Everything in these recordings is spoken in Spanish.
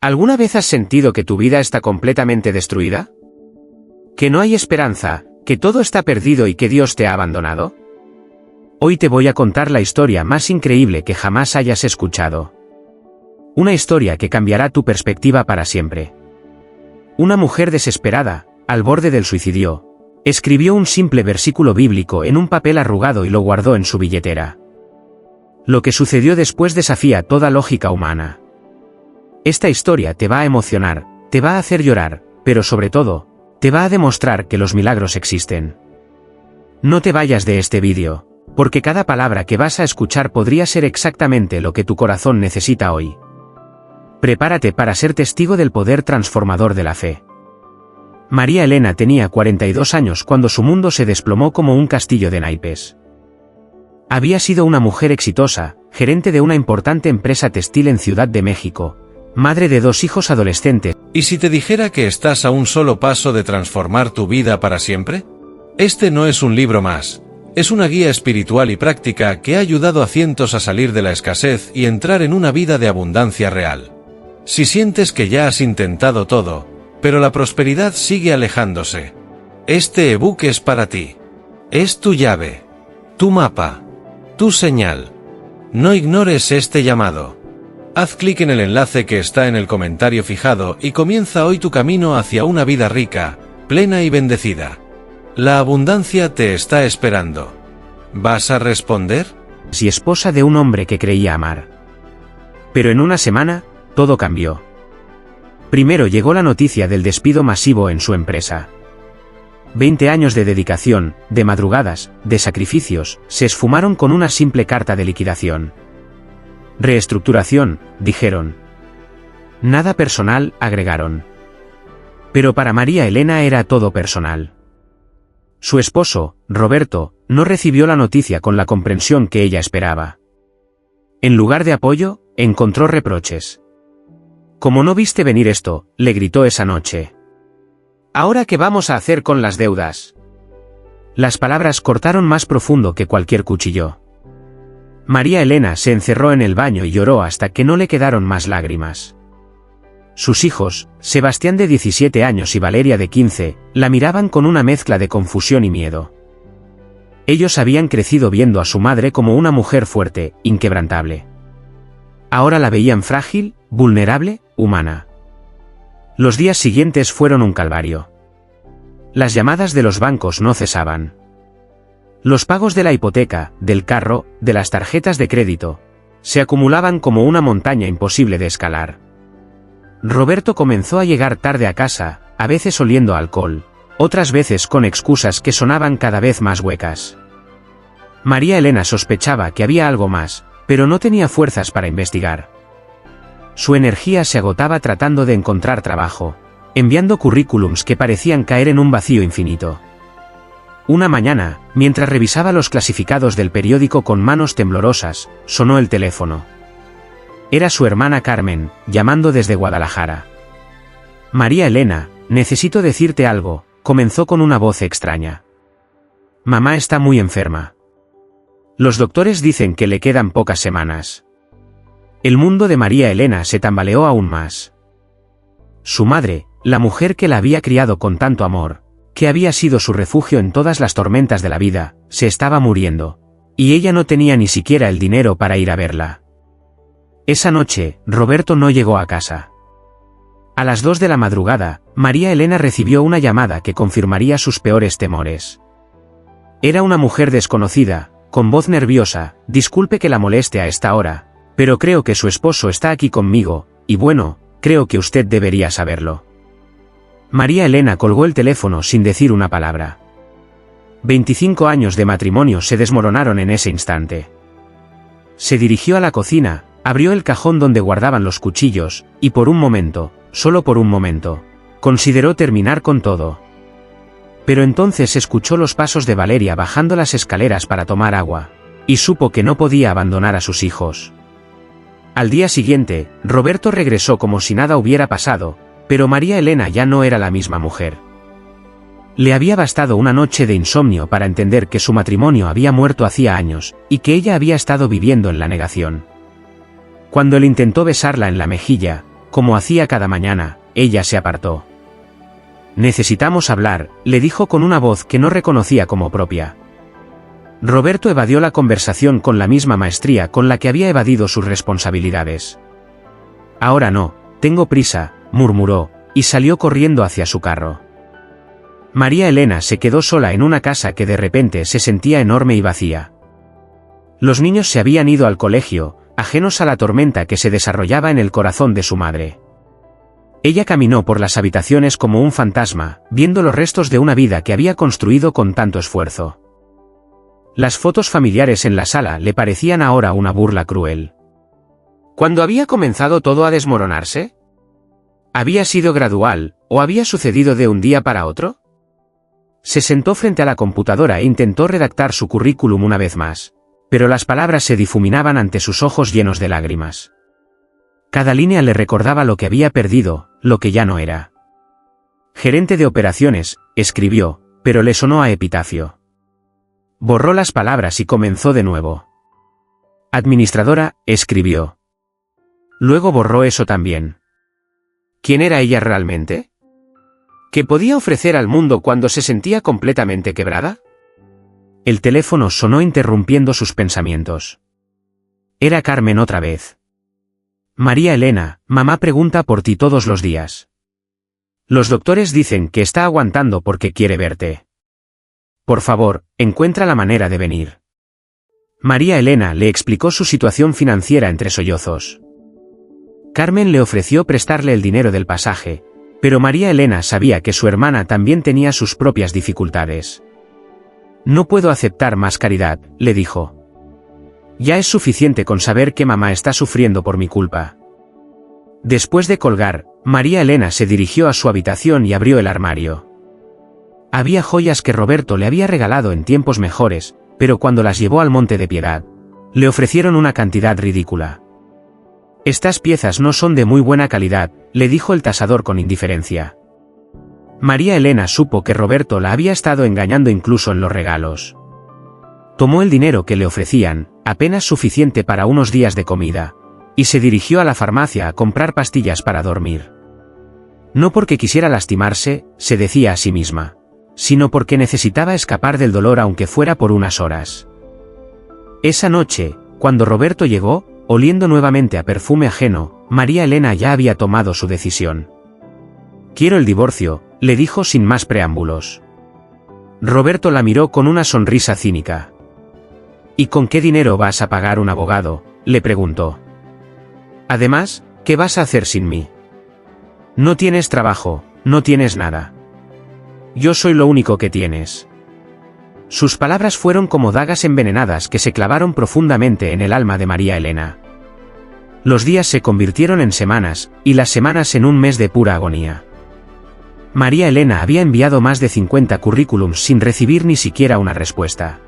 ¿Alguna vez has sentido que tu vida está completamente destruida? ¿Que no hay esperanza, que todo está perdido y que Dios te ha abandonado? Hoy te voy a contar la historia más increíble que jamás hayas escuchado. Una historia que cambiará tu perspectiva para siempre. Una mujer desesperada, al borde del suicidio, escribió un simple versículo bíblico en un papel arrugado y lo guardó en su billetera. Lo que sucedió después desafía toda lógica humana. Esta historia te va a emocionar, te va a hacer llorar, pero sobre todo, te va a demostrar que los milagros existen. No te vayas de este vídeo, porque cada palabra que vas a escuchar podría ser exactamente lo que tu corazón necesita hoy. Prepárate para ser testigo del poder transformador de la fe. María Elena tenía 42 años cuando su mundo se desplomó como un castillo de naipes. Había sido una mujer exitosa, gerente de una importante empresa textil en Ciudad de México, madre de 2 hijos adolescentes. ¿Y si te dijera que estás a un solo paso de transformar tu vida para siempre? Este no es un libro más, es una guía espiritual y práctica que ha ayudado a cientos a salir de la escasez y entrar en una vida de abundancia real. Si sientes que ya has intentado todo, pero la prosperidad sigue alejándose, este ebook es para ti. Es tu llave, tu mapa, tu señal. No ignores este llamado. Haz clic en el enlace que está en el comentario fijado y comienza hoy tu camino hacia una vida rica, plena y bendecida. La abundancia te está esperando. ¿Vas a responder? Y esposa de un hombre que creía amar. Pero en una semana, todo cambió. Primero llegó la noticia del despido masivo en su empresa. 20 años de dedicación, de madrugadas, de sacrificios, se esfumaron con una simple carta de liquidación. Reestructuración, dijeron. Nada personal, agregaron. Pero para María Elena era todo personal. Su esposo, Roberto, no recibió la noticia con la comprensión que ella esperaba. En lugar de apoyo, encontró reproches. «¿Cómo no viste venir esto?», le gritó esa noche. «¿Ahora qué vamos a hacer con las deudas?». Las palabras cortaron más profundo que cualquier cuchillo. María Elena se encerró en el baño y lloró hasta que no le quedaron más lágrimas. Sus hijos, Sebastián de 17 años y Valeria de 15, la miraban con una mezcla de confusión y miedo. Ellos habían crecido viendo a su madre como una mujer fuerte, inquebrantable. Ahora la veían frágil, vulnerable, humana. Los días siguientes fueron un calvario. Las llamadas de los bancos no cesaban. Los pagos de la hipoteca, del carro, de las tarjetas de crédito, se acumulaban como una montaña imposible de escalar. Roberto comenzó a llegar tarde a casa, a veces oliendo a alcohol, otras veces con excusas que sonaban cada vez más huecas. María Elena sospechaba que había algo más, pero no tenía fuerzas para investigar. Su energía se agotaba tratando de encontrar trabajo, enviando currículums que parecían caer en un vacío infinito. Una mañana, mientras revisaba los clasificados del periódico con manos temblorosas, sonó el teléfono. Era su hermana Carmen, llamando desde Guadalajara. «María Elena, necesito decirte algo», comenzó con una voz extraña. «Mamá está muy enferma. Los doctores dicen que le quedan pocas semanas». El mundo de María Elena se tambaleó aún más. Su madre, la mujer que la había criado con tanto amor, que había sido su refugio en todas las tormentas de la vida, se estaba muriendo, y ella no tenía ni siquiera el dinero para ir a verla. Esa noche, Roberto no llegó a casa. A las 2 de la madrugada, María Elena recibió una llamada que confirmaría sus peores temores. Era una mujer desconocida, con voz nerviosa: «Disculpe que la moleste a esta hora, pero creo que su esposo está aquí conmigo, y bueno, creo que usted debería saberlo». María Elena colgó el teléfono sin decir una palabra. 25 años de matrimonio se desmoronaron en ese instante. Se dirigió a la cocina, abrió el cajón donde guardaban los cuchillos, y por un momento, solo por un momento, consideró terminar con todo. Pero entonces escuchó los pasos de Valeria bajando las escaleras para tomar agua, y supo que no podía abandonar a sus hijos. Al día siguiente, Roberto regresó como si nada hubiera pasado, pero María Elena ya no era la misma mujer. Le había bastado una noche de insomnio para entender que su matrimonio había muerto hacía años, y que ella había estado viviendo en la negación. Cuando él intentó besarla en la mejilla, como hacía cada mañana, ella se apartó. Necesitamos hablar, le dijo con una voz que no reconocía como propia. Roberto evadió la conversación con la misma maestría con la que había evadido sus responsabilidades. Ahora no, tengo prisa, murmuró, y salió corriendo hacia su carro. María Elena se quedó sola en una casa que de repente se sentía enorme y vacía. Los niños se habían ido al colegio, ajenos a la tormenta que se desarrollaba en el corazón de su madre. Ella caminó por las habitaciones como un fantasma, viendo los restos de una vida que había construido con tanto esfuerzo. Las fotos familiares en la sala le parecían ahora una burla cruel. ¿Cuándo había comenzado todo a desmoronarse? ¿Había sido gradual, o había sucedido de un día para otro? Se sentó frente a la computadora e intentó redactar su currículum una vez más, pero las palabras se difuminaban ante sus ojos llenos de lágrimas. Cada línea le recordaba lo que había perdido, lo que ya no era. Gerente de operaciones, escribió, pero le sonó a epitafio. Borró las palabras y comenzó de nuevo. Administradora, escribió. Luego borró eso también. ¿Quién era ella realmente? ¿Qué podía ofrecer al mundo cuando se sentía completamente quebrada? El teléfono sonó interrumpiendo sus pensamientos. Era Carmen otra vez. María Elena, mamá pregunta por ti todos los días. Los doctores dicen que está aguantando porque quiere verte. Por favor, encuentra la manera de venir. María Elena le explicó su situación financiera entre sollozos. Carmen le ofreció prestarle el dinero del pasaje, pero María Elena sabía que su hermana también tenía sus propias dificultades. No puedo aceptar más caridad, le dijo. Ya es suficiente con saber que mamá está sufriendo por mi culpa. Después de colgar, María Elena se dirigió a su habitación y abrió el armario. Había joyas que Roberto le había regalado en tiempos mejores, pero cuando las llevó al Monte de Piedad, le ofrecieron una cantidad ridícula. Estas piezas no son de muy buena calidad, le dijo el tasador con indiferencia. María Elena supo que Roberto la había estado engañando incluso en los regalos. Tomó el dinero que le ofrecían, apenas suficiente para unos días de comida, y se dirigió a la farmacia a comprar pastillas para dormir. No porque quisiera lastimarse, se decía a sí misma, sino porque necesitaba escapar del dolor aunque fuera por unas horas. Esa noche, cuando Roberto llegó, oliendo nuevamente a perfume ajeno, María Elena ya había tomado su decisión. Quiero el divorcio, le dijo sin más preámbulos. Roberto la miró con una sonrisa cínica. ¿Y con qué dinero vas a pagar un abogado?, le preguntó. Además, ¿qué vas a hacer sin mí? No tienes trabajo, no tienes nada. Yo soy lo único que tienes. Sus palabras fueron como dagas envenenadas que se clavaron profundamente en el alma de María Elena. Los días se convirtieron en semanas, y las semanas en un mes de pura agonía. María Elena había enviado más de 50 currículums sin recibir ni siquiera una respuesta.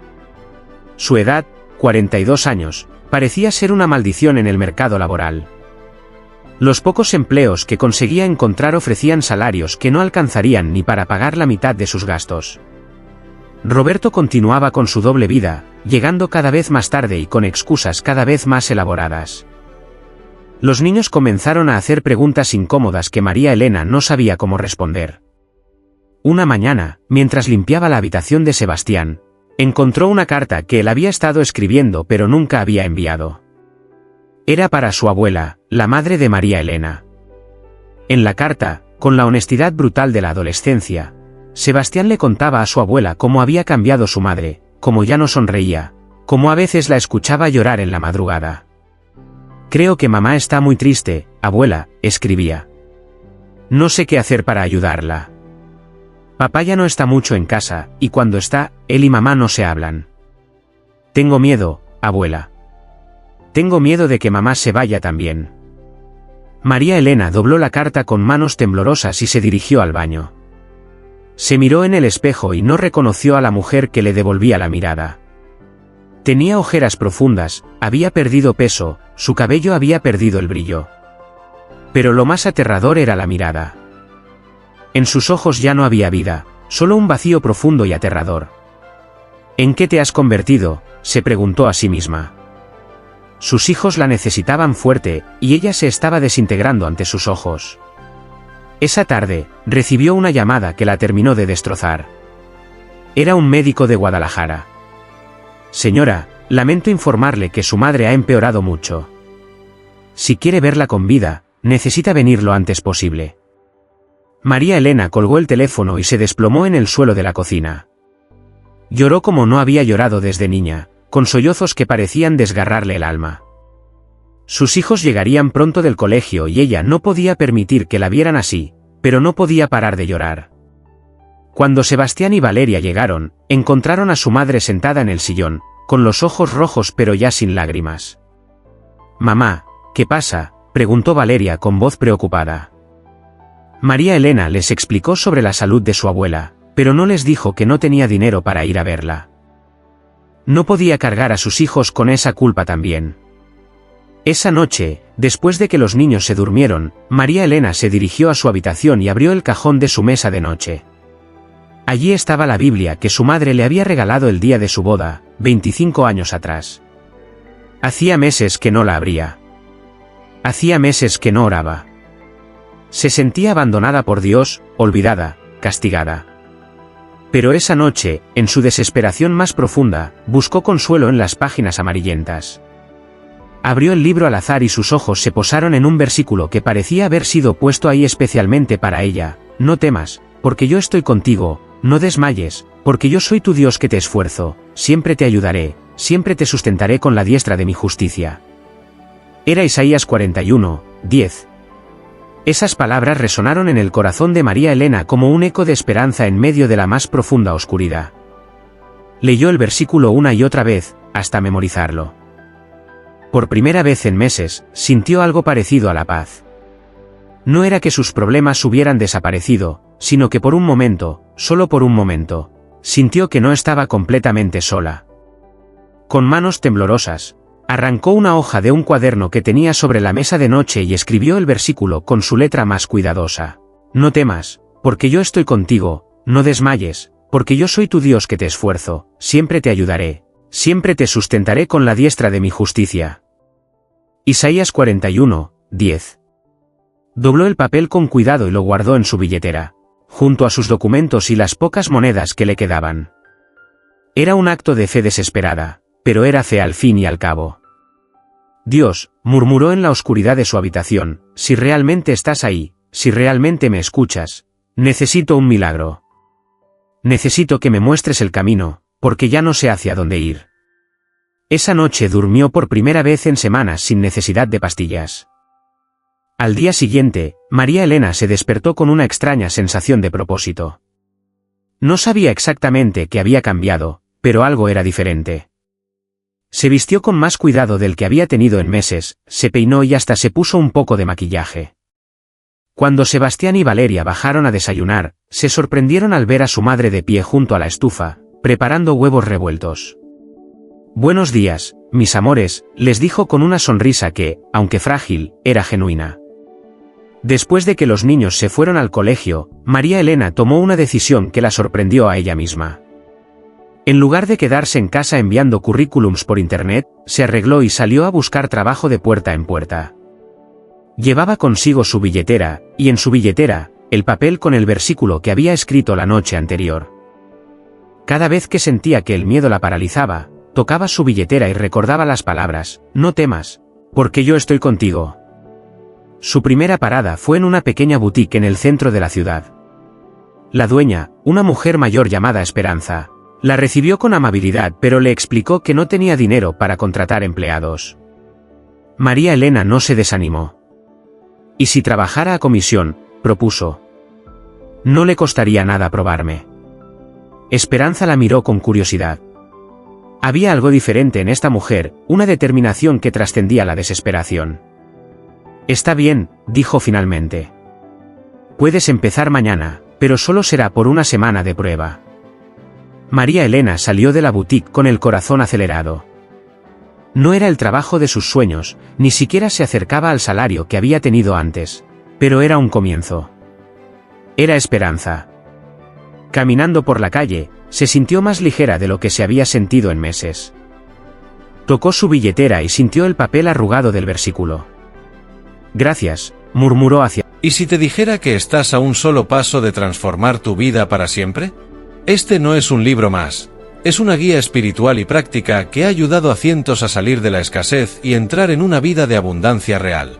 Su edad, 42 años, parecía ser una maldición en el mercado laboral. Los pocos empleos que conseguía encontrar ofrecían salarios que no alcanzarían ni para pagar la mitad de sus gastos. Roberto continuaba con su doble vida, llegando cada vez más tarde y con excusas cada vez más elaboradas. Los niños comenzaron a hacer preguntas incómodas que María Elena no sabía cómo responder. Una mañana, mientras limpiaba la habitación de Sebastián, encontró una carta que él había estado escribiendo pero nunca había enviado. Era para su abuela, la madre de María Elena. En la carta, con la honestidad brutal de la adolescencia, Sebastián le contaba a su abuela cómo había cambiado su madre, cómo ya no sonreía, cómo a veces la escuchaba llorar en la madrugada. Creo que mamá está muy triste, abuela, escribía. No sé qué hacer para ayudarla. Papá ya no está mucho en casa, y cuando está, él y mamá no se hablan. Tengo miedo, abuela. Tengo miedo de que mamá se vaya también. María Elena dobló la carta con manos temblorosas y se dirigió al baño. Se miró en el espejo y no reconoció a la mujer que le devolvía la mirada. Tenía ojeras profundas, había perdido peso, su cabello había perdido el brillo. Pero lo más aterrador era la mirada. En sus ojos ya no había vida, solo un vacío profundo y aterrador. ¿En qué te has convertido?, se preguntó a sí misma. Sus hijos la necesitaban fuerte, y ella se estaba desintegrando ante sus ojos. Esa tarde, recibió una llamada que la terminó de destrozar. Era un médico de Guadalajara. Señora, lamento informarle que su madre ha empeorado mucho. Si quiere verla con vida, necesita venir lo antes posible. María Elena colgó el teléfono y se desplomó en el suelo de la cocina. Lloró como no había llorado desde niña, con sollozos que parecían desgarrarle el alma. Sus hijos llegarían pronto del colegio y ella no podía permitir que la vieran así, pero no podía parar de llorar. Cuando Sebastián y Valeria llegaron, encontraron a su madre sentada en el sillón, con los ojos rojos pero ya sin lágrimas. «Mamá, ¿qué pasa?», preguntó Valeria con voz preocupada. María Elena les explicó sobre la salud de su abuela, pero no les dijo que no tenía dinero para ir a verla. No podía cargar a sus hijos con esa culpa también. Esa noche, después de que los niños se durmieron, María Elena se dirigió a su habitación y abrió el cajón de su mesa de noche. Allí estaba la Biblia que su madre le había regalado el día de su boda, 25 años atrás. Hacía meses que no la abría. Hacía meses que no oraba. Se sentía abandonada por Dios, olvidada, castigada. Pero esa noche, en su desesperación más profunda, buscó consuelo en las páginas amarillentas. Abrió el libro al azar y sus ojos se posaron en un versículo que parecía haber sido puesto ahí especialmente para ella: «No temas, porque yo estoy contigo, no desmayes, porque yo soy tu Dios que te esfuerzo, siempre te ayudaré, siempre te sustentaré con la diestra de mi justicia». Era Isaías 41, 10. Esas palabras resonaron en el corazón de María Elena como un eco de esperanza en medio de la más profunda oscuridad. Leyó el versículo una y otra vez, hasta memorizarlo. Por primera vez en meses, sintió algo parecido a la paz. No era que sus problemas hubieran desaparecido, sino que por un momento, solo por un momento, sintió que no estaba completamente sola. Con manos temblorosas, arrancó una hoja de un cuaderno que tenía sobre la mesa de noche y escribió el versículo con su letra más cuidadosa. «No temas, porque yo estoy contigo, no desmayes, porque yo soy tu Dios que te esfuerzo, siempre te ayudaré, siempre te sustentaré con la diestra de mi justicia». Isaías 41, 10. Dobló el papel con cuidado y lo guardó en su billetera, junto a sus documentos y las pocas monedas que le quedaban. Era un acto de fe desesperada, pero era fe al fin y al cabo. «Dios», murmuró en la oscuridad de su habitación, «si realmente estás ahí, si realmente me escuchas, necesito un milagro. Necesito que me muestres el camino, porque ya no sé hacia dónde ir». Esa noche durmió por primera vez en semanas sin necesidad de pastillas. Al día siguiente, María Elena se despertó con una extraña sensación de propósito. No sabía exactamente qué había cambiado, pero algo era diferente. Se vistió con más cuidado del que había tenido en meses, se peinó y hasta se puso un poco de maquillaje. Cuando Sebastián y Valeria bajaron a desayunar, se sorprendieron al ver a su madre de pie junto a la estufa, preparando huevos revueltos. «Buenos días, mis amores», les dijo con una sonrisa que, aunque frágil, era genuina. Después de que los niños se fueron al colegio, María Elena tomó una decisión que la sorprendió a ella misma. En lugar de quedarse en casa enviando currículums por internet, se arregló y salió a buscar trabajo de puerta en puerta. Llevaba consigo su billetera, y en su billetera, el papel con el versículo que había escrito la noche anterior. Cada vez que sentía que el miedo la paralizaba, tocaba su billetera y recordaba las palabras: «No temas, porque yo estoy contigo». Su primera parada fue en una pequeña boutique en el centro de la ciudad. La dueña, una mujer mayor llamada Esperanza, la recibió con amabilidad pero le explicó que no tenía dinero para contratar empleados. María Elena no se desanimó. «¿Y si trabajara a comisión?», propuso. «No le costaría nada probarme». Esperanza la miró con curiosidad. Había algo diferente en esta mujer, una determinación que trascendía la desesperación. «Está bien», dijo finalmente. «Puedes empezar mañana, pero solo será por una semana de prueba». María Elena salió de la boutique con el corazón acelerado. No era el trabajo de sus sueños, ni siquiera se acercaba al salario que había tenido antes, pero era un comienzo. Era esperanza. Caminando por la calle, se sintió más ligera de lo que se había sentido en meses. Tocó su billetera y sintió el papel arrugado del versículo. Gracias, murmuró hacia... ¿Y si te dijera que estás a un solo paso de transformar tu vida para siempre? Este no es un libro más. Es una guía espiritual y práctica que ha ayudado a cientos a salir de la escasez y entrar en una vida de abundancia real.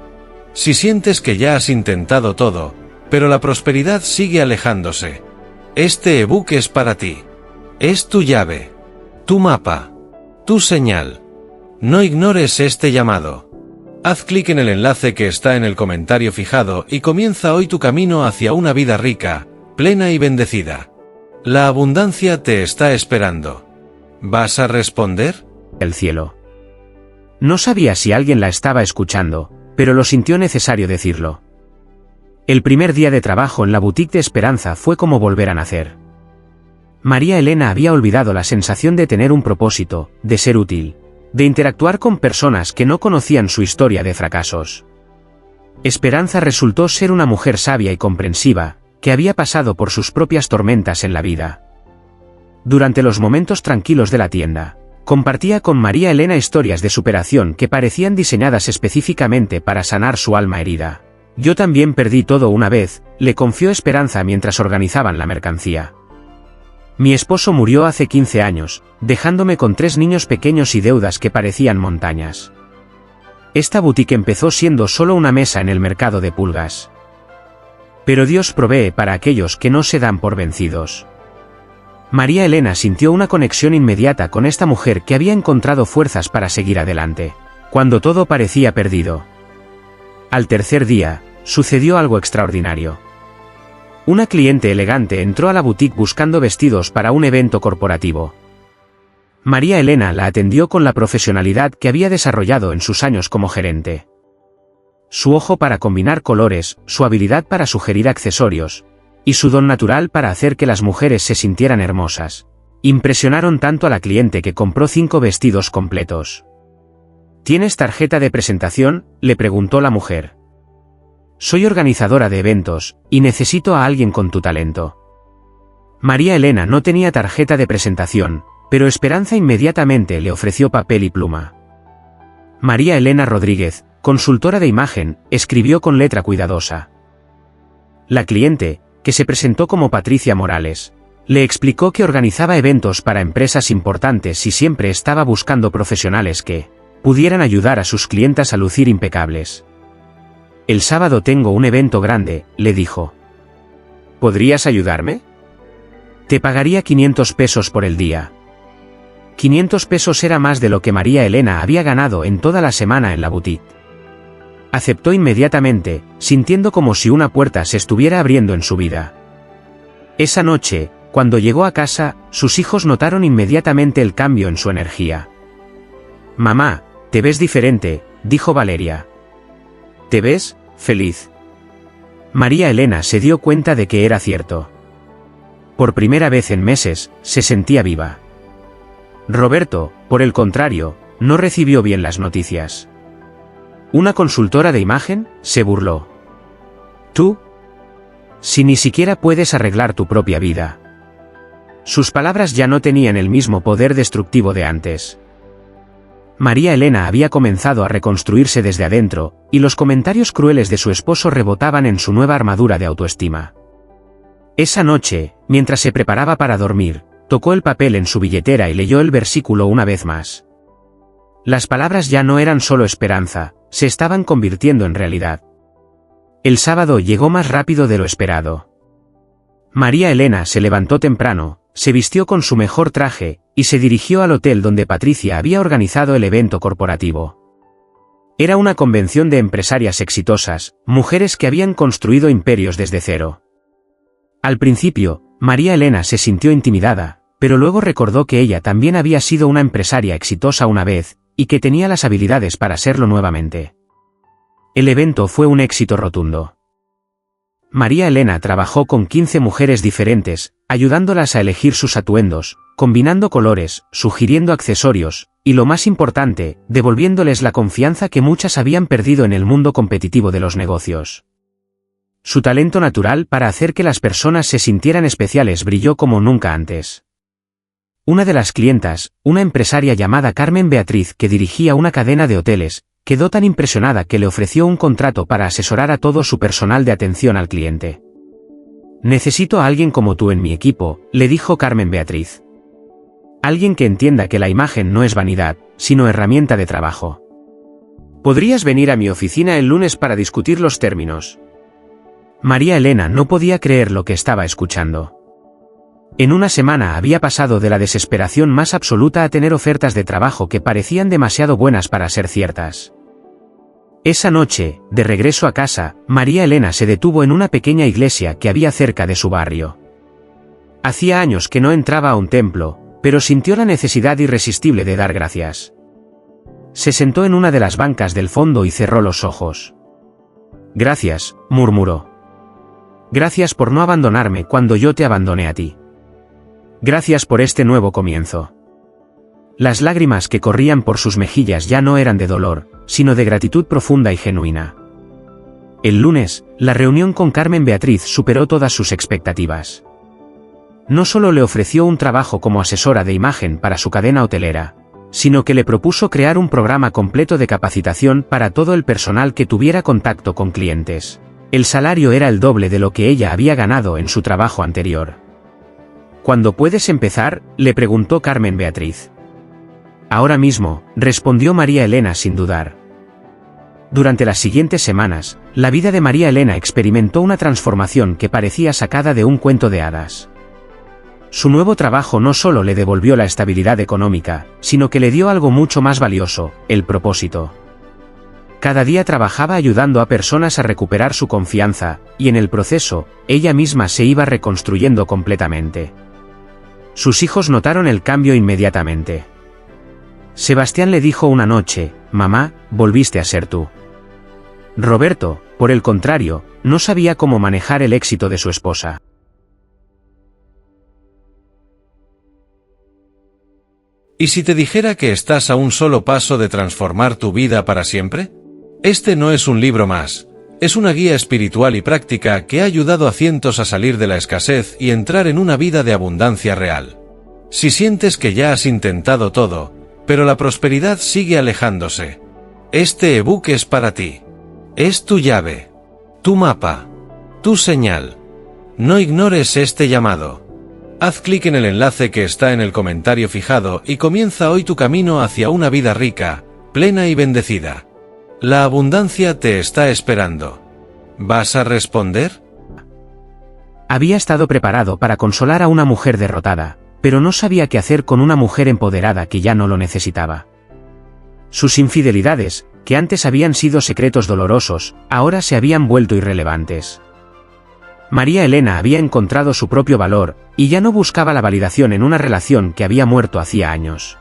Si sientes que ya has intentado todo, pero la prosperidad sigue alejándose, este ebook es para ti. Es tu llave, tu mapa, tu señal. No ignores este llamado. Haz clic en el enlace que está en el comentario fijado y comienza hoy tu camino hacia una vida rica, plena y bendecida. La abundancia te está esperando. ¿Vas a responder? El cielo. No sabía si alguien la estaba escuchando, pero lo sintió necesario decirlo. El primer día de trabajo en la boutique de Esperanza fue como volver a nacer. María Elena había olvidado la sensación de tener un propósito, de ser útil, de interactuar con personas que no conocían su historia de fracasos. Esperanza resultó ser una mujer sabia y comprensiva, que había pasado por sus propias tormentas en la vida. Durante los momentos tranquilos de la tienda, compartía con María Elena historias de superación que parecían diseñadas específicamente para sanar su alma herida. Yo también perdí todo una vez, le confió Esperanza mientras organizaban la mercancía. Mi esposo murió hace 15 años, dejándome con 3 niños pequeños y deudas que parecían montañas. Esta boutique empezó siendo solo una mesa en el mercado de pulgas. Pero Dios provee para aquellos que no se dan por vencidos. María Elena sintió una conexión inmediata con esta mujer que había encontrado fuerzas para seguir adelante, cuando todo parecía perdido. Al tercer día, sucedió algo extraordinario. Una cliente elegante entró a la boutique buscando vestidos para un evento corporativo. María Elena la atendió con la profesionalidad que había desarrollado en sus años como gerente. Su ojo para combinar colores, su habilidad para sugerir accesorios, y su don natural para hacer que las mujeres se sintieran hermosas, impresionaron tanto a la cliente que compró 5 vestidos completos. ¿Tienes tarjeta de presentación?, le preguntó la mujer. Soy organizadora de eventos, y necesito a alguien con tu talento. María Elena no tenía tarjeta de presentación, pero Esperanza inmediatamente le ofreció papel y pluma. María Elena Rodríguez, consultora de imagen, escribió con letra cuidadosa. La cliente, que se presentó como Patricia Morales, le explicó que organizaba eventos para empresas importantes y siempre estaba buscando profesionales que pudieran ayudar a sus clientas a lucir impecables. El sábado tengo un evento grande, le dijo. ¿Podrías ayudarme? Te pagaría 500 pesos por el día. 500 pesos era más de lo que María Elena había ganado en toda la semana en la boutique. Aceptó inmediatamente, sintiendo como si una puerta se estuviera abriendo en su vida. Esa noche, cuando llegó a casa, sus hijos notaron inmediatamente el cambio en su energía. Mamá, te ves diferente, dijo Valeria. ¿Te ves feliz? María Elena se dio cuenta de que era cierto. Por primera vez en meses, se sentía viva. Roberto, por el contrario, no recibió bien las noticias. ¿Una consultora de imagen?, se burló. ¿Tú? Si ni siquiera puedes arreglar tu propia vida. Sus palabras ya no tenían el mismo poder destructivo de antes. María Elena había comenzado a reconstruirse desde adentro, y los comentarios crueles de su esposo rebotaban en su nueva armadura de autoestima. Esa noche, mientras se preparaba para dormir, tocó el papel en su billetera y leyó el versículo una vez más. Las palabras ya no eran solo esperanza, se estaban convirtiendo en realidad. El sábado llegó más rápido de lo esperado. María Elena se levantó temprano, se vistió con su mejor traje, y se dirigió al hotel donde Patricia había organizado el evento corporativo. Era una convención de empresarias exitosas, mujeres que habían construido imperios desde cero. Al principio, María Elena se sintió intimidada, pero luego recordó que ella también había sido una empresaria exitosa una vez, y que tenía las habilidades para serlo nuevamente. El evento fue un éxito rotundo. María Elena trabajó con 15 mujeres diferentes, ayudándolas a elegir sus atuendos, combinando colores, sugiriendo accesorios, y lo más importante, devolviéndoles la confianza que muchas habían perdido en el mundo competitivo de los negocios. Su talento natural para hacer que las personas se sintieran especiales brilló como nunca antes. Una de las clientas, una empresaria llamada Carmen Beatriz que dirigía una cadena de hoteles, quedó tan impresionada que le ofreció un contrato para asesorar a todo su personal de atención al cliente. «Necesito a alguien como tú en mi equipo», le dijo Carmen Beatriz. «Alguien que entienda que la imagen no es vanidad, sino herramienta de trabajo. ¿Podrías venir a mi oficina el lunes para discutir los términos?» María Elena no podía creer lo que estaba escuchando. En una semana había pasado de la desesperación más absoluta a tener ofertas de trabajo que parecían demasiado buenas para ser ciertas. Esa noche, de regreso a casa, María Elena se detuvo en una pequeña iglesia que había cerca de su barrio. Hacía años que no entraba a un templo, pero sintió la necesidad irresistible de dar gracias. Se sentó en una de las bancas del fondo y cerró los ojos. «Gracias», murmuró. «Gracias por no abandonarme cuando yo te abandoné a ti. Gracias por este nuevo comienzo». Las lágrimas que corrían por sus mejillas ya no eran de dolor, sino de gratitud profunda y genuina. El lunes, la reunión con Carmen Beatriz superó todas sus expectativas. No solo le ofreció un trabajo como asesora de imagen para su cadena hotelera, sino que le propuso crear un programa completo de capacitación para todo el personal que tuviera contacto con clientes. El salario era el doble de lo que ella había ganado en su trabajo anterior. «¿Cuándo puedes empezar?», le preguntó Carmen Beatriz. «Ahora mismo», respondió María Elena sin dudar. Durante las siguientes semanas, la vida de María Elena experimentó una transformación que parecía sacada de un cuento de hadas. Su nuevo trabajo no solo le devolvió la estabilidad económica, sino que le dio algo mucho más valioso, el propósito. Cada día trabajaba ayudando a personas a recuperar su confianza, y en el proceso, ella misma se iba reconstruyendo completamente. Sus hijos notaron el cambio inmediatamente. Sebastián le dijo una noche: «Mamá, volviste a ser tú». Roberto, por el contrario, no sabía cómo manejar el éxito de su esposa. ¿Y si te dijera que estás a un solo paso de transformar tu vida para siempre? Este no es un libro más, es una guía espiritual y práctica que ha ayudado a cientos a salir de la escasez y entrar en una vida de abundancia real. Si sientes que ya has intentado todo, pero la prosperidad sigue alejándose, este ebook es para ti. Es tu llave, tu mapa, tu señal. No ignores este llamado. Haz clic en el enlace que está en el comentario fijado y comienza hoy tu camino hacia una vida rica, plena y bendecida. La abundancia te está esperando. ¿Vas a responder? Había estado preparado para consolar a una mujer derrotada, pero no sabía qué hacer con una mujer empoderada que ya no lo necesitaba. Sus infidelidades, que antes habían sido secretos dolorosos, ahora se habían vuelto irrelevantes. María Elena había encontrado su propio valor, y ya no buscaba la validación en una relación que había muerto hacía años.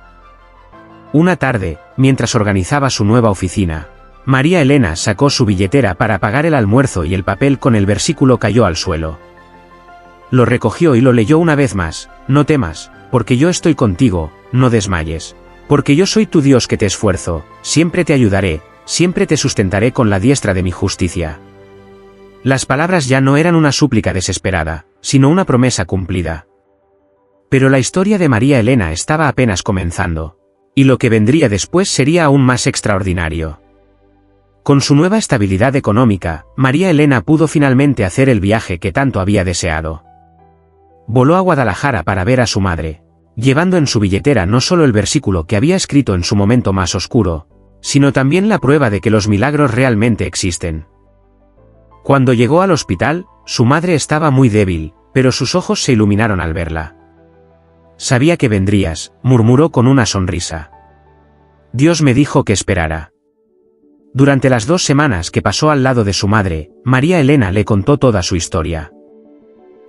Una tarde, mientras organizaba su nueva oficina, María Elena sacó su billetera para pagar el almuerzo y el papel con el versículo cayó al suelo. Lo recogió y lo leyó una vez más: «No temas, porque yo estoy contigo, no desmayes. Porque yo soy tu Dios que te esfuerzo, siempre te ayudaré, siempre te sustentaré con la diestra de mi justicia». Las palabras ya no eran una súplica desesperada, sino una promesa cumplida. Pero la historia de María Elena estaba apenas comenzando, y lo que vendría después sería aún más extraordinario. Con su nueva estabilidad económica, María Elena pudo finalmente hacer el viaje que tanto había deseado. Voló a Guadalajara para ver a su madre, llevando en su billetera no solo el versículo que había escrito en su momento más oscuro, sino también la prueba de que los milagros realmente existen. Cuando llegó al hospital, su madre estaba muy débil, pero sus ojos se iluminaron al verla. «Sabía que vendrías», murmuró con una sonrisa. «Dios me dijo que esperara». Durante las 2 semanas que pasó al lado de su madre, María Elena le contó toda su historia.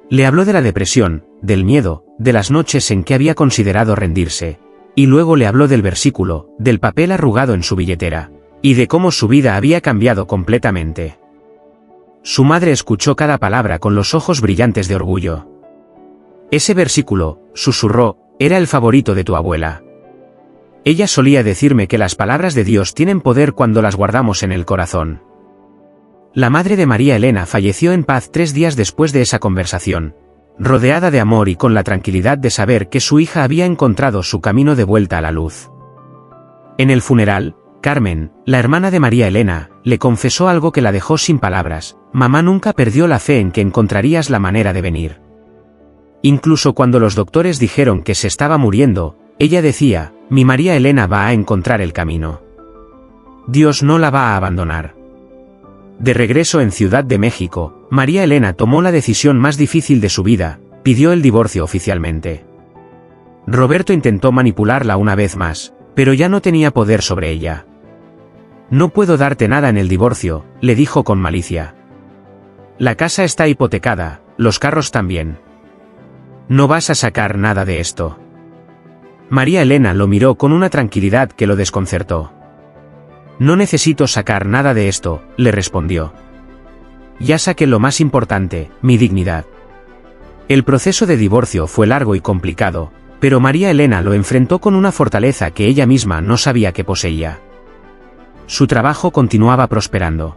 Le habló de la depresión, del miedo, de las noches en que había considerado rendirse, y luego le habló del versículo, del papel arrugado en su billetera, y de cómo su vida había cambiado completamente. Su madre escuchó cada palabra con los ojos brillantes de orgullo. «Ese versículo», susurró, «era el favorito de tu abuela. Ella solía decirme que las palabras de Dios tienen poder cuando las guardamos en el corazón». La madre de María Elena falleció en paz 3 días después de esa conversación, rodeada de amor y con la tranquilidad de saber que su hija había encontrado su camino de vuelta a la luz. En el funeral, Carmen, la hermana de María Elena, le confesó algo que la dejó sin palabras: mamá nunca perdió la fe en que encontrarías la manera de venir. Incluso cuando los doctores dijeron que se estaba muriendo, ella decía: mi María Elena va a encontrar el camino. Dios no la va a abandonar. De regreso en Ciudad de México, María Elena tomó la decisión más difícil de su vida: pidió el divorcio oficialmente. Roberto intentó manipularla una vez más, pero ya no tenía poder sobre ella. No puedo darte nada en el divorcio, le dijo con malicia. La casa está hipotecada, los carros también. No vas a sacar nada de esto. María Elena lo miró con una tranquilidad que lo desconcertó. No necesito sacar nada de esto, le respondió. Ya saqué lo más importante, mi dignidad. El proceso de divorcio fue largo y complicado, pero María Elena lo enfrentó con una fortaleza que ella misma no sabía que poseía. Su trabajo continuaba prosperando.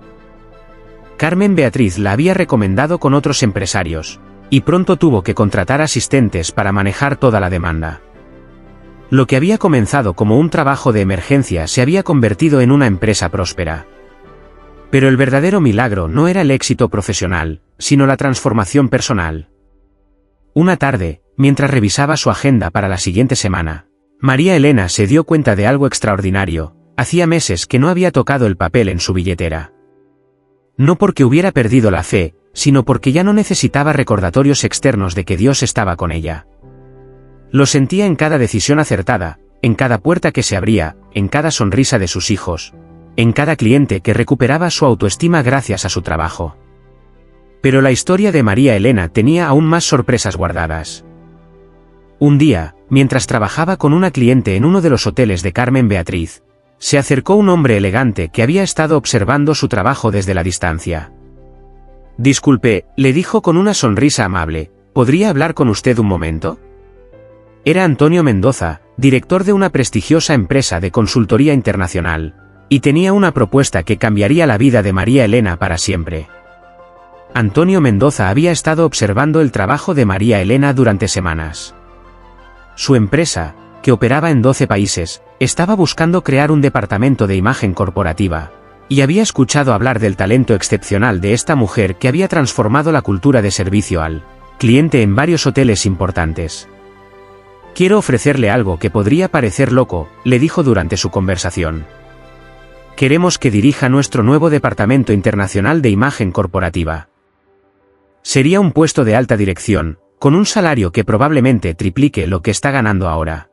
Carmen Beatriz la había recomendado con otros empresarios, y pronto tuvo que contratar asistentes para manejar toda la demanda. Lo que había comenzado como un trabajo de emergencia se había convertido en una empresa próspera. Pero el verdadero milagro no era el éxito profesional, sino la transformación personal. Una tarde, mientras revisaba su agenda para la siguiente semana, María Elena se dio cuenta de algo extraordinario: hacía meses que no había tocado el papel en su billetera. No porque hubiera perdido la fe, sino porque ya no necesitaba recordatorios externos de que Dios estaba con ella. Lo sentía en cada decisión acertada, en cada puerta que se abría, en cada sonrisa de sus hijos, en cada cliente que recuperaba su autoestima gracias a su trabajo. Pero la historia de María Elena tenía aún más sorpresas guardadas. Un día, mientras trabajaba con una cliente en uno de los hoteles de Carmen Beatriz, se acercó un hombre elegante que había estado observando su trabajo desde la distancia. Disculpe, le dijo con una sonrisa amable, ¿podría hablar con usted un momento? Era Antonio Mendoza, director de una prestigiosa empresa de consultoría internacional, y tenía una propuesta que cambiaría la vida de María Elena para siempre. Antonio Mendoza había estado observando el trabajo de María Elena durante semanas. Su empresa, que operaba en 12 países, estaba buscando crear un departamento de imagen corporativa, y había escuchado hablar del talento excepcional de esta mujer que había transformado la cultura de servicio al cliente en varios hoteles importantes. Quiero ofrecerle algo que podría parecer loco, le dijo durante su conversación. Queremos que dirija nuestro nuevo departamento internacional de imagen corporativa. Sería un puesto de alta dirección, con un salario que probablemente triplique lo que está ganando ahora.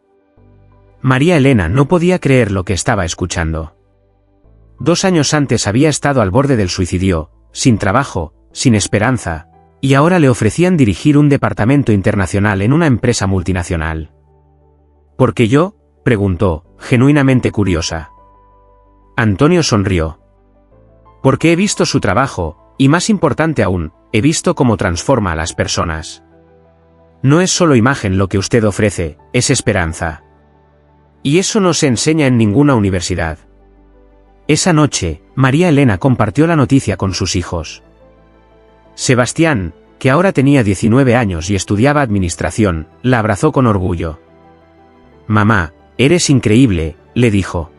María Elena no podía creer lo que estaba escuchando. 2 años antes había estado al borde del suicidio, sin trabajo, sin esperanza, y ahora le ofrecían dirigir un departamento internacional en una empresa multinacional. ¿Por qué yo?, preguntó, genuinamente curiosa. Antonio sonrió. Porque he visto su trabajo, y más importante aún, he visto cómo transforma a las personas. No es solo imagen lo que usted ofrece, es esperanza. Y eso no se enseña en ninguna universidad. Esa noche, María Elena compartió la noticia con sus hijos. Sebastián, que ahora tenía 19 años y estudiaba administración, la abrazó con orgullo. Mamá, eres increíble, le dijo.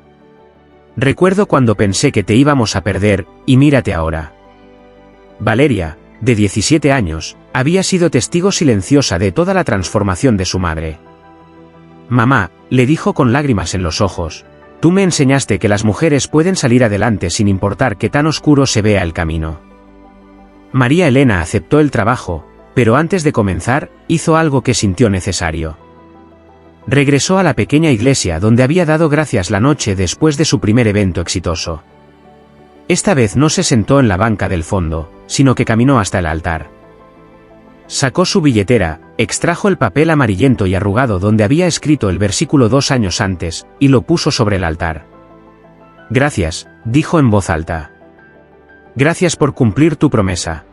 Recuerdo cuando pensé que te íbamos a perder, y mírate ahora. Valeria, de 17 años, había sido testigo silenciosa de toda la transformación de su madre. Mamá, le dijo con lágrimas en los ojos, tú me enseñaste que las mujeres pueden salir adelante sin importar qué tan oscuro se vea el camino. María Elena aceptó el trabajo, pero antes de comenzar, hizo algo que sintió necesario. Regresó a la pequeña iglesia donde había dado gracias la noche después de su primer evento exitoso. Esta vez no se sentó en la banca del fondo, sino que caminó hasta el altar. Sacó su billetera, extrajo el papel amarillento y arrugado donde había escrito el versículo 2 años antes, y lo puso sobre el altar. Gracias, dijo en voz alta. Gracias por cumplir tu promesa.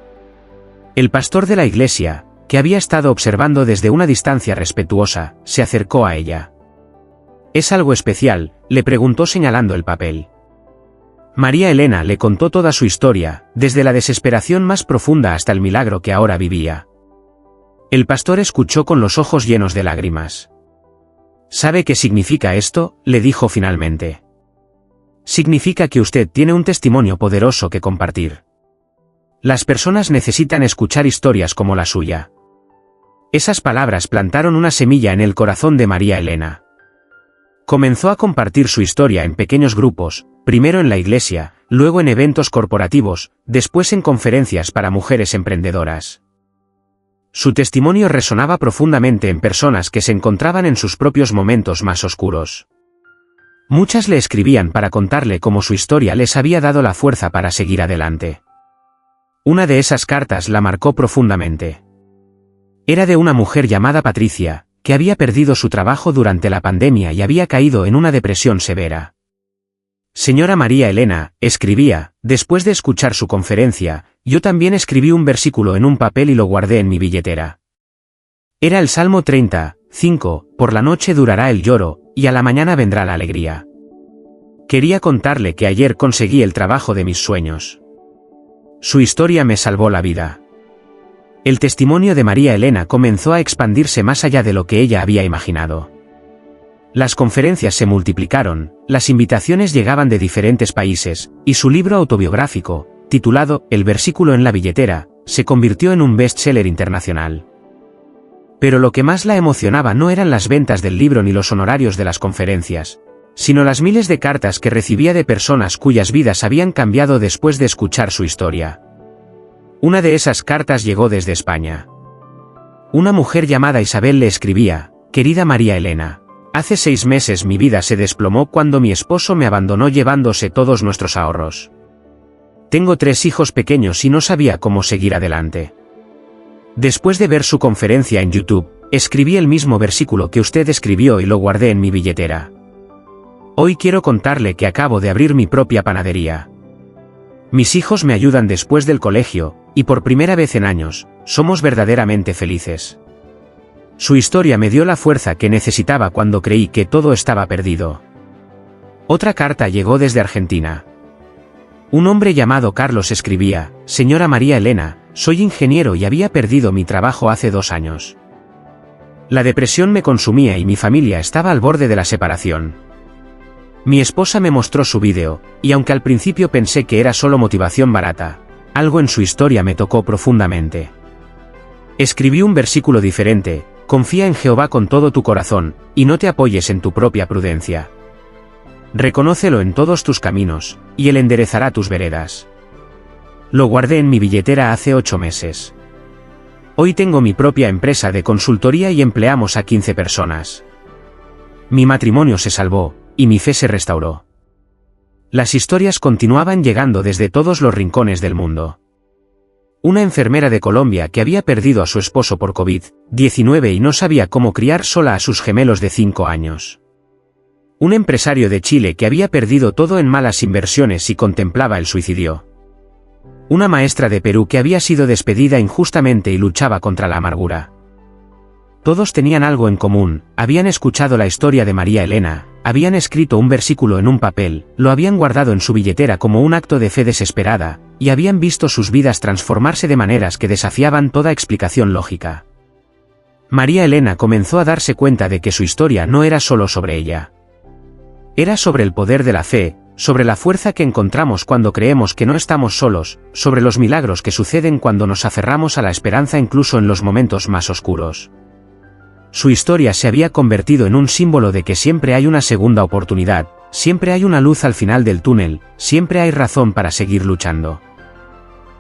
El pastor de la iglesia, que había estado observando desde una distancia respetuosa, se acercó a ella. ¿Es algo especial?, le preguntó señalando el papel. María Elena le contó toda su historia, desde la desesperación más profunda hasta el milagro que ahora vivía. El pastor escuchó con los ojos llenos de lágrimas. ¿Sabe qué significa esto?, le dijo finalmente. Significa que usted tiene un testimonio poderoso que compartir. Las personas necesitan escuchar historias como la suya. Esas palabras plantaron una semilla en el corazón de María Elena. Comenzó a compartir su historia en pequeños grupos, primero en la iglesia, luego en eventos corporativos, después en conferencias para mujeres emprendedoras. Su testimonio resonaba profundamente en personas que se encontraban en sus propios momentos más oscuros. Muchas le escribían para contarle cómo su historia les había dado la fuerza para seguir adelante. Una de esas cartas la marcó profundamente. Era de una mujer llamada Patricia, que había perdido su trabajo durante la pandemia y había caído en una depresión severa. Señora María Elena, escribía, después de escuchar su conferencia, yo también escribí un versículo en un papel y lo guardé en mi billetera. Era el Salmo 30:5, por la noche durará el lloro, y a la mañana vendrá la alegría. Quería contarle que ayer conseguí el trabajo de mis sueños. Su historia me salvó la vida. El testimonio de María Elena comenzó a expandirse más allá de lo que ella había imaginado. Las conferencias se multiplicaron, las invitaciones llegaban de diferentes países, y su libro autobiográfico, titulado El versículo en la billetera, se convirtió en un bestseller internacional. Pero lo que más la emocionaba no eran las ventas del libro ni los honorarios de las conferencias, sino las miles de cartas que recibía de personas cuyas vidas habían cambiado después de escuchar su historia. Una de esas cartas llegó desde España. Una mujer llamada Isabel le escribía, querida María Elena, hace 6 meses mi vida se desplomó cuando mi esposo me abandonó llevándose todos nuestros ahorros. Tengo 3 hijos pequeños y no sabía cómo seguir adelante. Después de ver su conferencia en YouTube, escribí el mismo versículo que usted escribió y lo guardé en mi billetera. Hoy quiero contarle que acabo de abrir mi propia panadería. Mis hijos me ayudan después del colegio, y por primera vez en años, somos verdaderamente felices. Su historia me dio la fuerza que necesitaba cuando creí que todo estaba perdido. Otra carta llegó desde Argentina. Un hombre llamado Carlos escribía, señora María Elena, soy ingeniero y había perdido mi trabajo hace 2 años. La depresión me consumía y mi familia estaba al borde de la separación. Mi esposa me mostró su vídeo, y aunque al principio pensé que era solo motivación barata, algo en su historia me tocó profundamente. Escribí un versículo diferente, confía en Jehová con todo tu corazón, y no te apoyes en tu propia prudencia. Reconócelo en todos tus caminos, y él enderezará tus veredas. Lo guardé en mi billetera hace 8 meses. Hoy tengo mi propia empresa de consultoría y empleamos a 15 personas. Mi matrimonio se salvó, y mi fe se restauró. Las historias continuaban llegando desde todos los rincones del mundo. Una enfermera de Colombia que había perdido a su esposo por COVID-19 y no sabía cómo criar sola a sus gemelos de 5 años. Un empresario de Chile que había perdido todo en malas inversiones y contemplaba el suicidio. Una maestra de Perú que había sido despedida injustamente y luchaba contra la amargura. Todos tenían algo en común, habían escuchado la historia de María Elena, habían escrito un versículo en un papel, lo habían guardado en su billetera como un acto de fe desesperada, y habían visto sus vidas transformarse de maneras que desafiaban toda explicación lógica. María Elena comenzó a darse cuenta de que su historia no era solo sobre ella. Era sobre el poder de la fe, sobre la fuerza que encontramos cuando creemos que no estamos solos, sobre los milagros que suceden cuando nos aferramos a la esperanza incluso en los momentos más oscuros. Su historia se había convertido en un símbolo de que siempre hay una segunda oportunidad, siempre hay una luz al final del túnel, siempre hay razón para seguir luchando.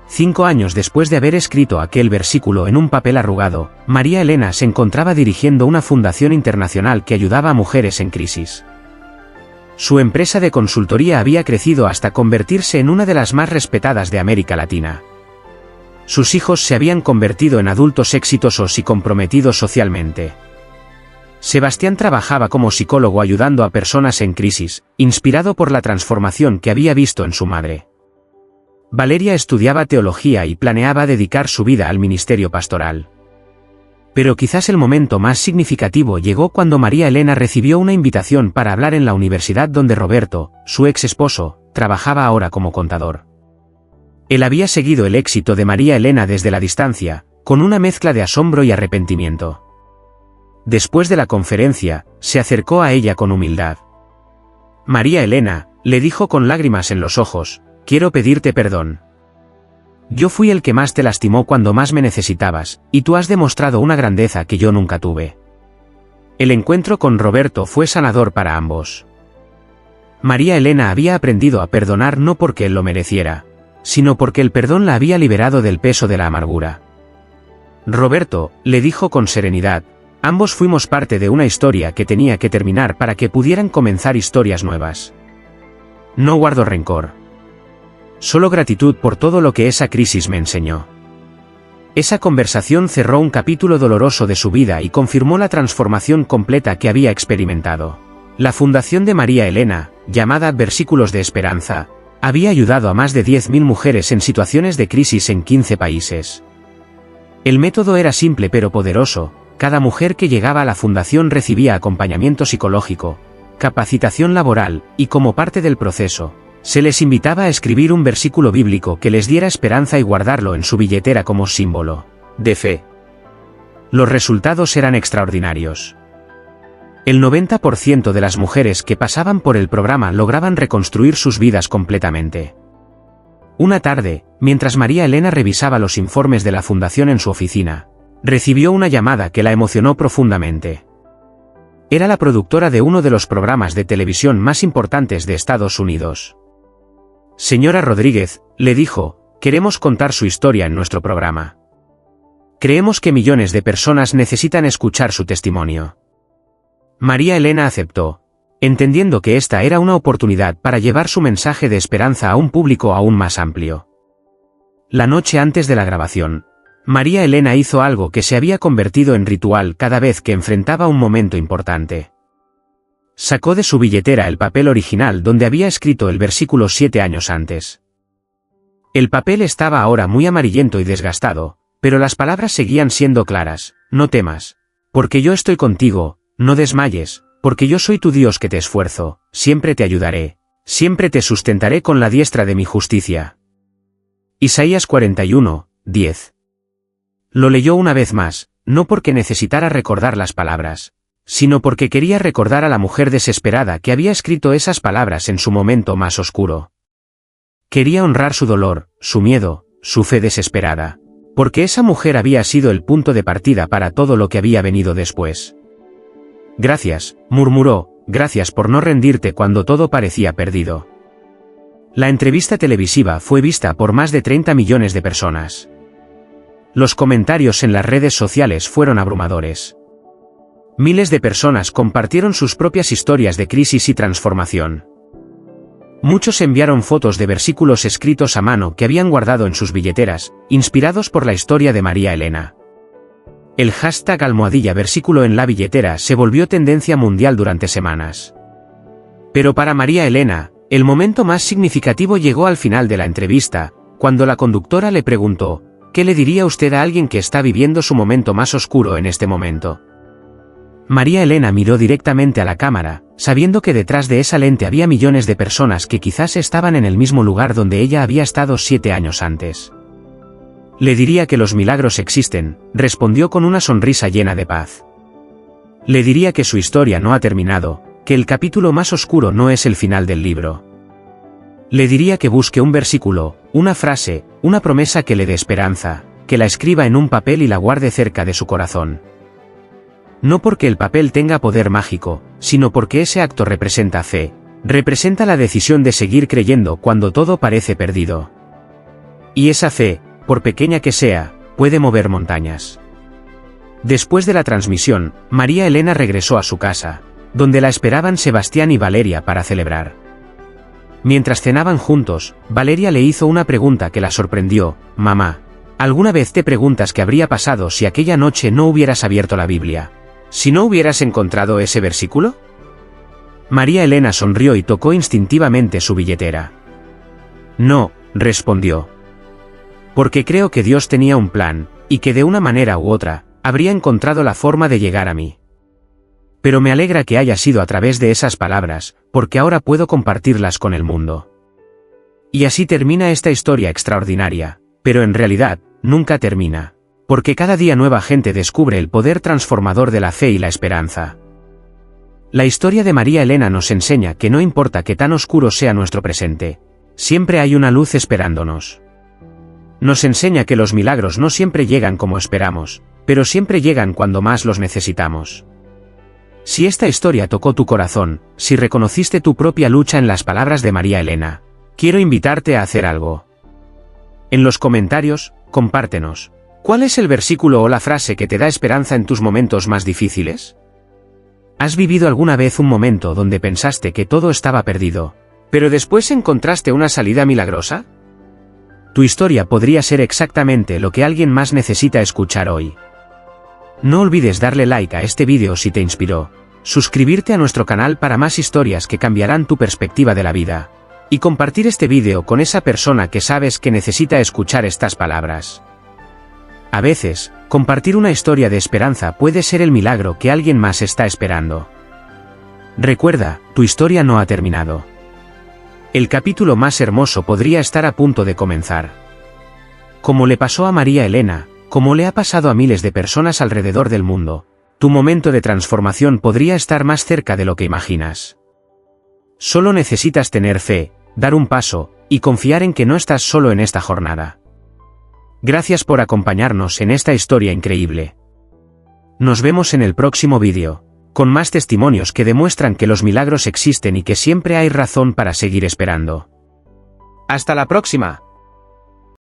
5 años después de haber escrito aquel versículo en un papel arrugado, María Elena se encontraba dirigiendo una fundación internacional que ayudaba a mujeres en crisis. Su empresa de consultoría había crecido hasta convertirse en una de las más respetadas de América Latina. Sus hijos se habían convertido en adultos exitosos y comprometidos socialmente. Sebastián trabajaba como psicólogo ayudando a personas en crisis, inspirado por la transformación que había visto en su madre. Valeria estudiaba teología y planeaba dedicar su vida al ministerio pastoral. Pero quizás el momento más significativo llegó cuando María Elena recibió una invitación para hablar en la universidad donde Roberto, su ex esposo, trabajaba ahora como contador. Él había seguido el éxito de María Elena desde la distancia, con una mezcla de asombro y arrepentimiento. Después de la conferencia, se acercó a ella con humildad. María Elena, le dijo con lágrimas en los ojos, quiero pedirte perdón. Yo fui el que más te lastimó cuando más me necesitabas, y tú has demostrado una grandeza que yo nunca tuve. El encuentro con Roberto fue sanador para ambos. María Elena había aprendido a perdonar no porque él lo mereciera, sino porque el perdón la había liberado del peso de la amargura. Roberto, le dijo con serenidad, ambos fuimos parte de una historia que tenía que terminar para que pudieran comenzar historias nuevas. No guardo rencor. Solo gratitud por todo lo que esa crisis me enseñó. Esa conversación cerró un capítulo doloroso de su vida y confirmó la transformación completa que había experimentado. La fundación de María Elena, llamada Versículos de Esperanza, había ayudado a más de 10.000 mujeres en situaciones de crisis en 15 países. El método era simple pero poderoso. Cada mujer que llegaba a la fundación recibía acompañamiento psicológico, capacitación laboral, y como parte del proceso, se les invitaba a escribir un versículo bíblico que les diera esperanza y guardarlo en su billetera como símbolo de fe. Los resultados eran extraordinarios. El 90% de las mujeres que pasaban por el programa lograban reconstruir sus vidas completamente. Una tarde, mientras María Elena revisaba los informes de la fundación en su oficina, recibió una llamada que la emocionó profundamente. Era la productora de uno de los programas de televisión más importantes de Estados Unidos. Señora Rodríguez, le dijo, queremos contar su historia en nuestro programa. Creemos que millones de personas necesitan escuchar su testimonio. María Elena aceptó, entendiendo que esta era una oportunidad para llevar su mensaje de esperanza a un público aún más amplio. La noche antes de la grabación, María Elena hizo algo que se había convertido en ritual cada vez que enfrentaba un momento importante. Sacó de su billetera el papel original donde había escrito el versículo 7 años antes. El papel estaba ahora muy amarillento y desgastado, pero las palabras seguían siendo claras, no temas, porque yo estoy contigo, no desmayes, porque yo soy tu Dios que te esfuerzo, siempre te ayudaré, siempre te sustentaré con la diestra de mi justicia. Isaías 41, 10. Lo leyó una vez más, no porque necesitara recordar las palabras, sino porque quería recordar a la mujer desesperada que había escrito esas palabras en su momento más oscuro. Quería honrar su dolor, su miedo, su fe desesperada, porque esa mujer había sido el punto de partida para todo lo que había venido después. Gracias, murmuró, gracias por no rendirte cuando todo parecía perdido. La entrevista televisiva fue vista por más de 30 millones de personas. Los comentarios en las redes sociales fueron abrumadores. Miles de personas compartieron sus propias historias de crisis y transformación. Muchos enviaron fotos de versículos escritos a mano que habían guardado en sus billeteras, inspirados por la historia de María Elena. El hashtag #versículo en la billetera se volvió tendencia mundial durante semanas. Pero para María Elena, el momento más significativo llegó al final de la entrevista, cuando la conductora le preguntó, ¿qué le diría usted a alguien que está viviendo su momento más oscuro en este momento? María Elena miró directamente a la cámara, sabiendo que detrás de esa lente había millones de personas que quizás estaban en el mismo lugar donde ella había estado 7 años antes. Le diría que los milagros existen, respondió con una sonrisa llena de paz. Le diría que su historia no ha terminado, que el capítulo más oscuro no es el final del libro. Le diría que busque un versículo, una frase, una promesa que le dé esperanza, que la escriba en un papel y la guarde cerca de su corazón. No porque el papel tenga poder mágico, sino porque ese acto representa fe, representa la decisión de seguir creyendo cuando todo parece perdido. Y esa fe, por pequeña que sea, puede mover montañas. Después de la transmisión, María Elena regresó a su casa, donde la esperaban Sebastián y Valeria para celebrar. Mientras cenaban juntos, Valeria le hizo una pregunta que la sorprendió, «Mamá, ¿alguna vez te preguntas qué habría pasado si aquella noche no hubieras abierto la Biblia? ¿Si no hubieras encontrado ese versículo?» María Elena sonrió y tocó instintivamente su billetera. «No», respondió. «Porque creo que Dios tenía un plan, y que de una manera u otra, habría encontrado la forma de llegar a mí. Pero me alegra que haya sido a través de esas palabras, porque ahora puedo compartirlas con el mundo». Y así termina esta historia extraordinaria, pero en realidad, nunca termina. Porque cada día nueva gente descubre el poder transformador de la fe y la esperanza. La historia de María Elena nos enseña que no importa qué tan oscuro sea nuestro presente, siempre hay una luz esperándonos. Nos enseña que los milagros no siempre llegan como esperamos, pero siempre llegan cuando más los necesitamos. Si esta historia tocó tu corazón, si reconociste tu propia lucha en las palabras de María Elena, quiero invitarte a hacer algo. En los comentarios, compártenos. ¿Cuál es el versículo o la frase que te da esperanza en tus momentos más difíciles? ¿Has vivido alguna vez un momento donde pensaste que todo estaba perdido, pero después encontraste una salida milagrosa? Tu historia podría ser exactamente lo que alguien más necesita escuchar hoy. No olvides darle like a este vídeo si te inspiró, suscribirte a nuestro canal para más historias que cambiarán tu perspectiva de la vida, y compartir este vídeo con esa persona que sabes que necesita escuchar estas palabras. A veces, compartir una historia de esperanza puede ser el milagro que alguien más está esperando. Recuerda, tu historia no ha terminado. El capítulo más hermoso podría estar a punto de comenzar. Como le pasó a María Elena, como le ha pasado a miles de personas alrededor del mundo, tu momento de transformación podría estar más cerca de lo que imaginas. Solo necesitas tener fe, dar un paso, y confiar en que no estás solo en esta jornada. Gracias por acompañarnos en esta historia increíble. Nos vemos en el próximo vídeo, con más testimonios que demuestran que los milagros existen y que siempre hay razón para seguir esperando. ¡Hasta la próxima!